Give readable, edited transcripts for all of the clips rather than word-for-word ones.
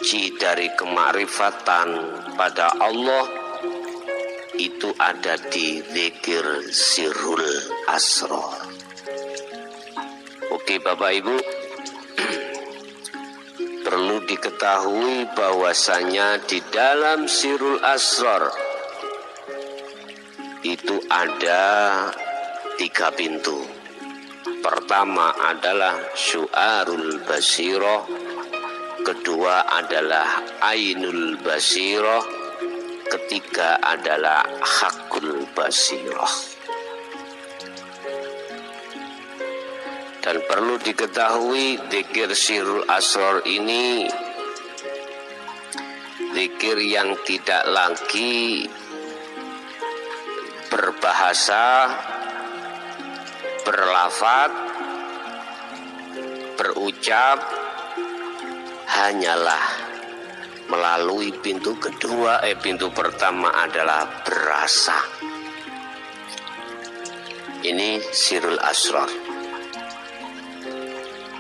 kunci dari kemakrifatan pada Allah itu ada di zikir sirrul asrar. Oke Bapak Ibu, perlu diketahui bahwasanya di dalam sirrul asrar itu ada 3 pintu. Pertama adalah syu'arul basirah, kedua adalah ainul basirah, ketiga adalah hakul basirah. Dan perlu diketahui zikir sirrul asrar ini zikir yang tidak lagi berbahasa, berlafaz, berucap, hanyalah melalui pintu kedua, pintu pertama adalah berasa. Ini sirrul asrar.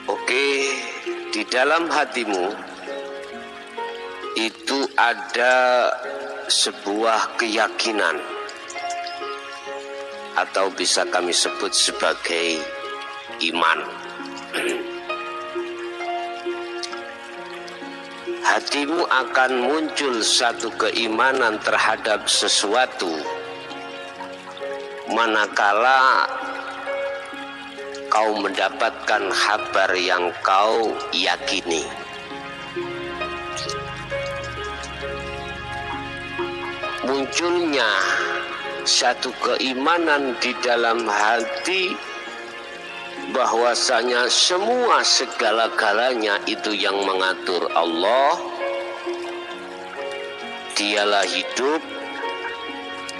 Oke, di dalam hatimu itu ada sebuah keyakinan atau bisa kami sebut sebagai iman. Hatimu akan muncul satu keimanan terhadap sesuatu manakala kau mendapatkan kabar yang kau yakini. Munculnya satu keimanan di dalam hati bahwasanya semua segala-galanya itu yang mengatur Allah. Dialah hidup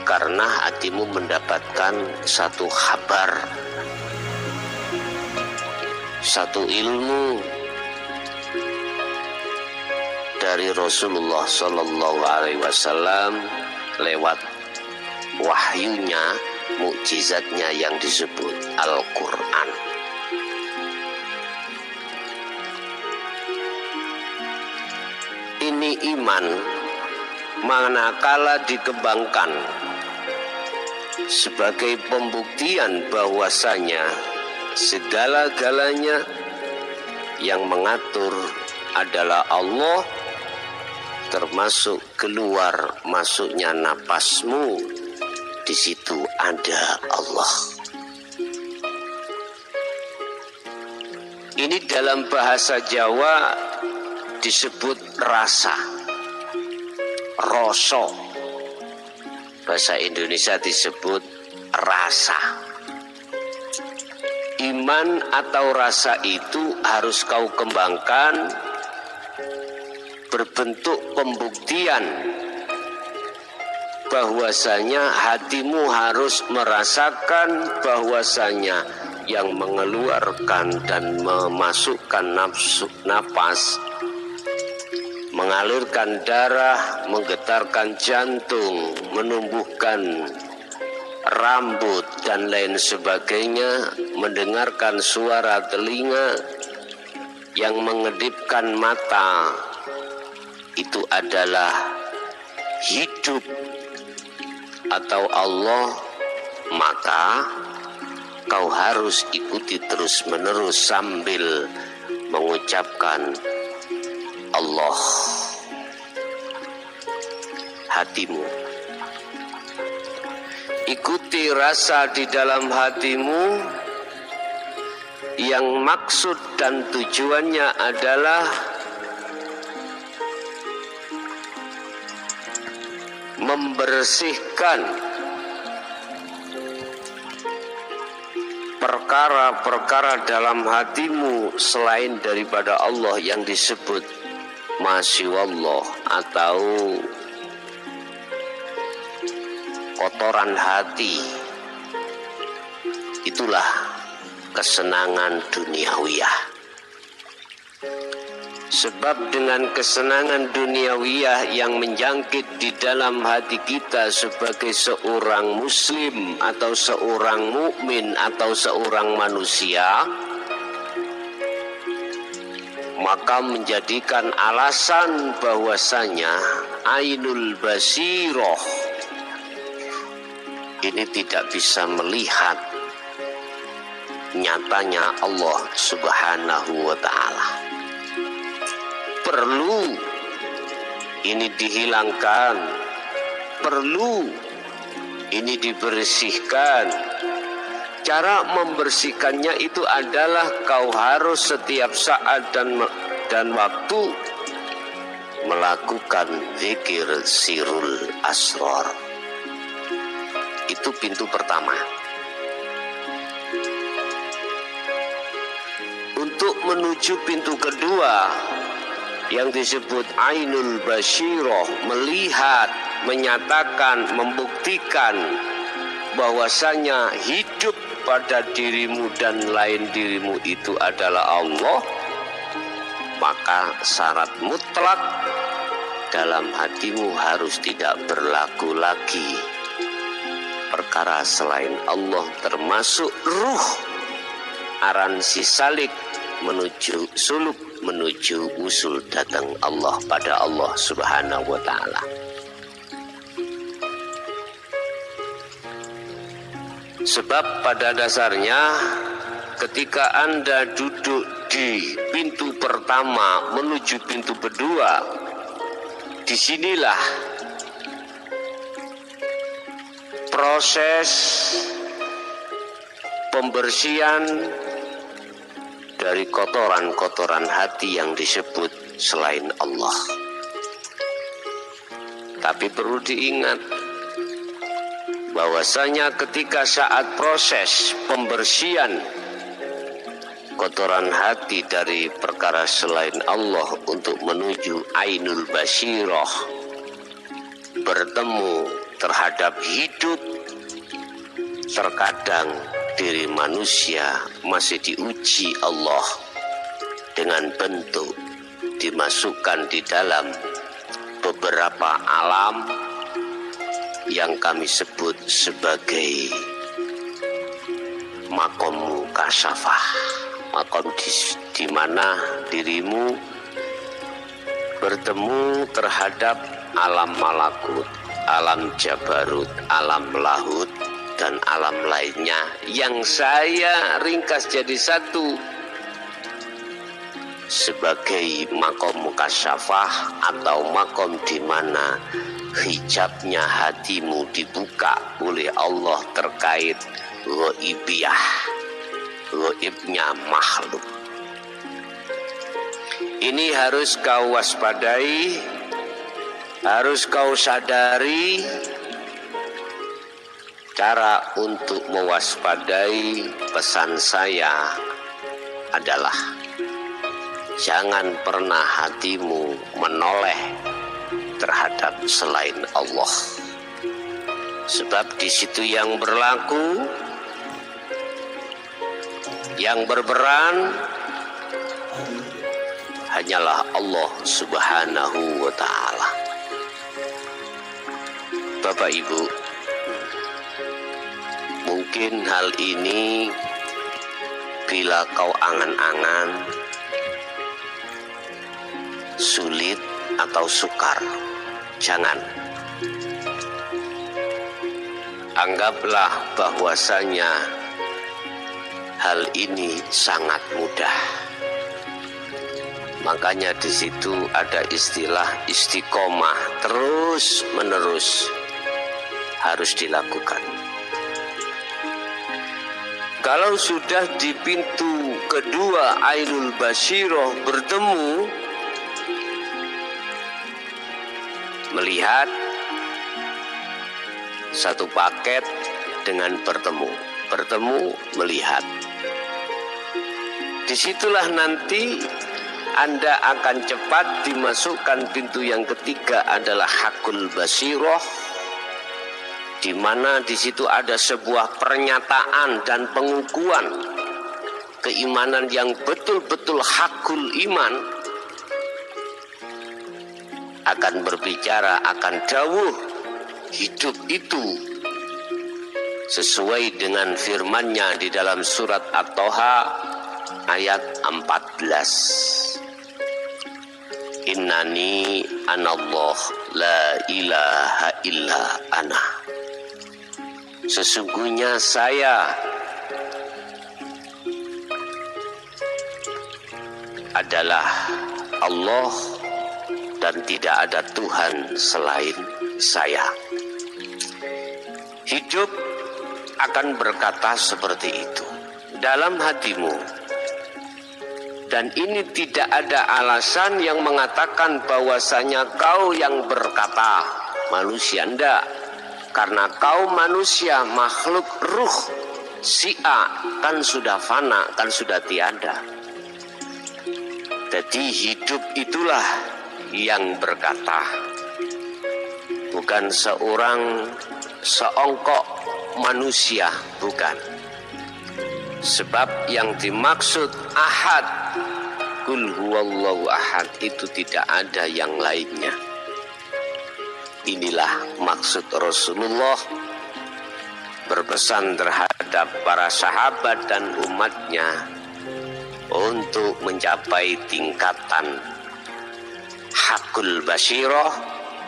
karena hatimu mendapatkan satu kabar, satu ilmu dari Rasulullah Sallallahu Alaihi Wasallam lewat wahyunya, mukjizatnya yang disebut Al-Quran. Ini iman manakala dikembangkan sebagai pembuktian bahwasanya segala-galanya yang mengatur adalah Allah, termasuk keluar masuknya napasmu, di situ ada Allah. Ini dalam bahasa Jawa disebut rasa, rasa. Bahasa Indonesia disebut rasa. Iman atau rasa itu harus kau kembangkan berbentuk pembuktian bahwasanya hatimu harus merasakan bahwasanya yang mengeluarkan dan memasukkan napas, mengalirkan darah, menggetarkan jantung, menumbuhkan rambut dan lain sebagainya, mendengarkan suara telinga, yang mengedipkan mata, itu adalah hidup atau Allah, maka kau harus ikuti terus menerus sambil mengucapkan Allah. Hatimu, ikuti rasa di dalam hatimu yang maksud dan tujuannya adalah membersihkan perkara-perkara dalam hatimu selain daripada Allah yang disebut masyaallah atau kotoran hati. Itulah kesenangan duniawiyah. Sebab dengan kesenangan duniawiyah yang menjangkit di dalam hati kita sebagai seorang muslim atau seorang mukmin atau seorang manusia, maka menjadikan alasan bahwasanya ainul basiroh ini tidak bisa melihat nyatanya Allah Subhanahu wa ta'ala. Perlu ini dihilangkan, perlu ini dibersihkan. Cara membersihkannya itu adalah kau harus setiap saat dan waktu melakukan zikir sirul asrar. Itu pintu pertama. Untuk menuju pintu kedua yang disebut ainul basiroh, melihat, menyatakan, membuktikan bahwasanya hidup pada dirimu dan lain dirimu itu adalah Allah, maka syarat mutlak dalam hatimu harus tidak berlaku lagi perkara selain Allah, termasuk ruh aran si salik menuju suluk, menuju usul datang Allah pada Allah Subhanahu wa ta'ala. Sebab pada dasarnya ketika Anda duduk di pintu pertama menuju pintu kedua, disinilah proses pembersihan dari kotoran-kotoran hati yang disebut selain Allah. Tapi perlu diingat bahwasanya ketika saat proses pembersihan kotoran hati dari perkara selain Allah untuk menuju ainul basiroh, bertemu terhadap hidup, terkadang diri manusia masih diuji Allah dengan bentuk dimasukkan di dalam beberapa alam yang kami sebut sebagai makom mukasyafah, makom di mana dirimu bertemu terhadap alam malakut, alam jabarut, alam lahut, dan alam lainnya yang saya ringkas jadi satu sebagai makom mukasyafah atau makom di mana hijabnya hatimu dibuka oleh Allah terkait ghaibiyah, ghaibnya makhluk. Ini harus kau waspadai, harus kau sadari. Cara untuk mewaspadai pesan saya adalah jangan pernah hatimu menoleh terhadap selain Allah. Sebab di situ yang berlaku, yang berperan hanyalah Allah Subhanahu wa ta'ala. Bapak Ibu, mungkin hal ini bila kau angan-angan sulit atau sukar, jangan. Anggaplah bahwasanya hal ini sangat mudah. Makanya di situ ada istilah istiqomah, terus menerus harus dilakukan. Kalau sudah di pintu kedua ainul basiroh bertemu, melihat satu paket dengan bertemu melihat. Disitulah nanti Anda akan cepat dimasukkan pintu yang ketiga adalah hakul basiroh, di mana di situ ada sebuah pernyataan dan pengukuhan keimanan yang betul-betul hakul iman, akan berbicara akan dawuh hidup itu sesuai dengan firman-Nya di dalam surat At-Toha ayat 14. innani anallah la ilaha illa ana. Sesungguhnya saya adalah Allah dan tidak ada Tuhan selain saya. Hidup akan berkata seperti itu dalam hatimu. Dan ini tidak ada alasan yang mengatakan bahwasanya kau yang berkata, manusia enggak. Karena kau manusia, makhluk ruh, si A kan sudah fana, kan sudah tiada. Jadi hidup itulah yang berkata, bukan seongkok manusia, bukan. Sebab yang dimaksud ahad, kul huwallahu ahad, itu tidak ada yang lainnya. Inilah maksud Rasulullah berpesan terhadap para sahabat dan umatnya untuk mencapai tingkatan hakul basyirah,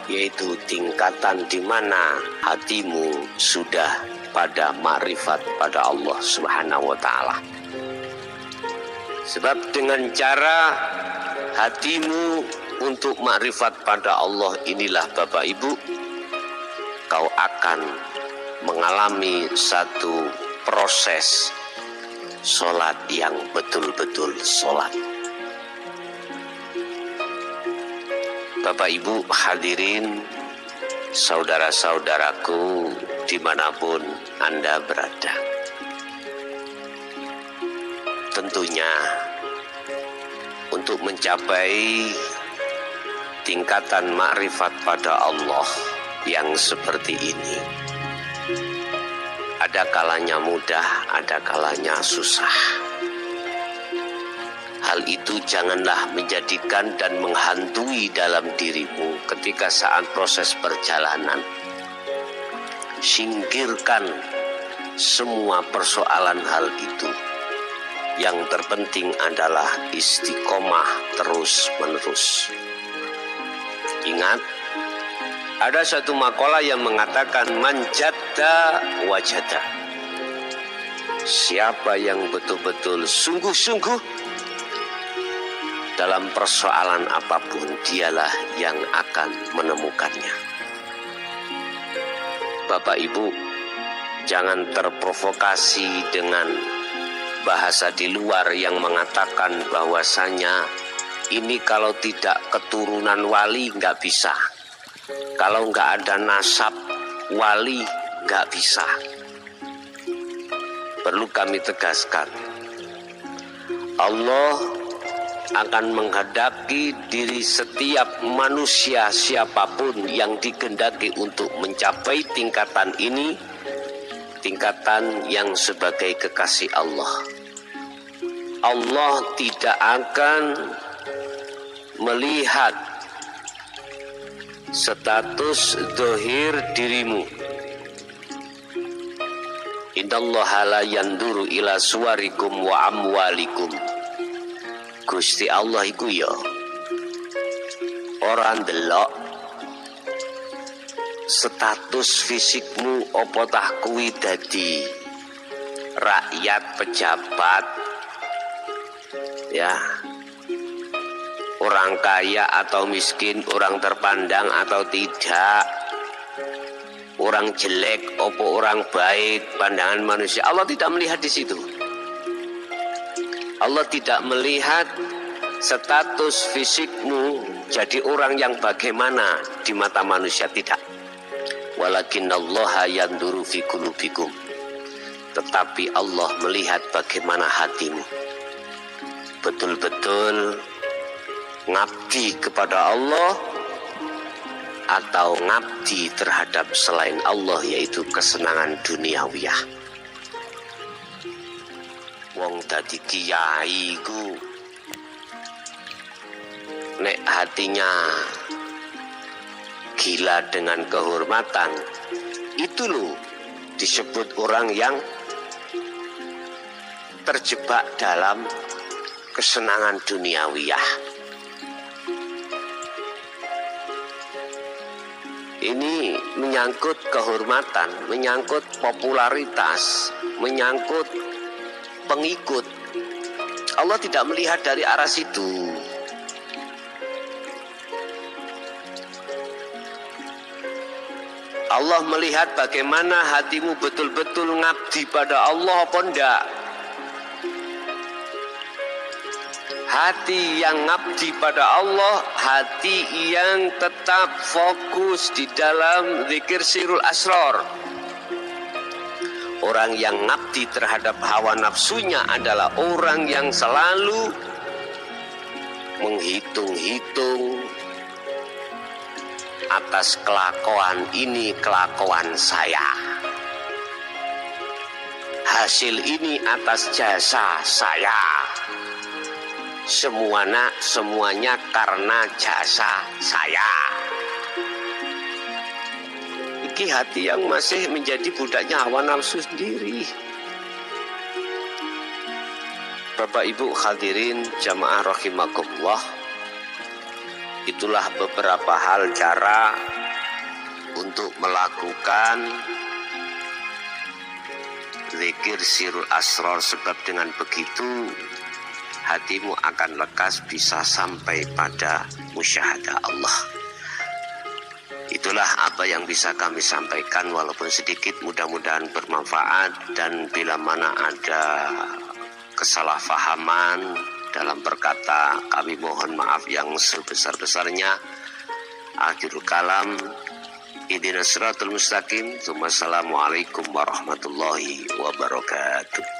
yaitu tingkatan di mana hatimu sudah pada makrifat pada Allah Subhanahu wa taala. Sebab dengan cara hatimu untuk makrifat pada Allah inilah Bapak Ibu, kau akan mengalami satu proses sholat yang betul-betul sholat. Bapak Ibu hadirin, saudara-saudaraku dimanapun Anda berada, tentunya untuk mencapai tingkatan makrifat pada Allah yang seperti ini, ada kalanya mudah, ada kalanya susah. Hal itu janganlah menjadikan dan menghantui dalam dirimu ketika saat proses perjalanan. Singkirkan semua persoalan hal itu. Yang terpenting adalah istiqomah terus-menerus. Ingat, ada satu makalah yang mengatakan manjadda wajada. Siapa yang betul-betul sungguh-sungguh dalam persoalan apapun, dialah yang akan menemukannya. Bapak Ibu, jangan terprovokasi dengan bahasa di luar yang mengatakan bahwasanya ini kalau tidak keturunan wali nggak bisa, kalau nggak ada nasab wali nggak bisa. Perlu kami tegaskan, Allah akan menghadapi diri setiap manusia siapapun yang dikehendaki untuk mencapai tingkatan ini, tingkatan yang sebagai kekasih Allah. Allah tidak akan melihat status zahir dirimu. Innallaha la yanduru ila suwarikum wa amwalikum. Gusti Allah iku ya ora ndelok status fisikmu apa tah kuwi dadi rakyat pejabat, ya, orang kaya atau miskin, orang terpandang atau tidak, orang jelek apa orang baik, pandangan manusia. Allah tidak melihat di situ. Allah tidak melihat status fisikmu jadi orang yang bagaimana di mata manusia, tidak. Walakinallaha yanduru fi qulubikum. Tetapi Allah melihat bagaimana hatimu. Betul-betul ngabdi kepada Allah atau ngabdi terhadap selain Allah, yaitu kesenangan duniawiyah. Wong dadi kiai ku nek hatinya gila dengan kehormatan, itu loh disebut orang yang terjebak dalam kesenangan duniawiyah. Ini menyangkut kehormatan, menyangkut popularitas, menyangkut pengikut. Allah tidak melihat dari arah situ. Allah melihat bagaimana hatimu betul-betul ngabdi pada Allah apa enggak. Hati yang ngabdi pada Allah, hati yang tetap fokus di dalam zikir sirul asrar. Orang yang ngabdi terhadap hawa nafsunya adalah orang yang selalu menghitung-hitung atas kelakuan ini, kelakuan saya. Hasil ini atas jasa saya. Semuanya karena jasa saya. Iki hati yang masih menjadi budaknya hawa nafsu sendiri. Bapak Ibu hadirin jamaah rahimakumullah, itulah beberapa hal cara untuk melakukan zikir sirul asrar, sebab dengan begitu hatimu akan lekas bisa sampai pada musyahadah Allah. Itulah apa yang bisa kami sampaikan, walaupun sedikit, mudah-mudahan bermanfaat. Dan bila mana ada kesalahpahaman dalam berkata, kami mohon maaf yang sebesar-besarnya. Akhirul kalam, ihdinas siratal mustaqim. Assalamualaikum warahmatullahi wabarakatuh.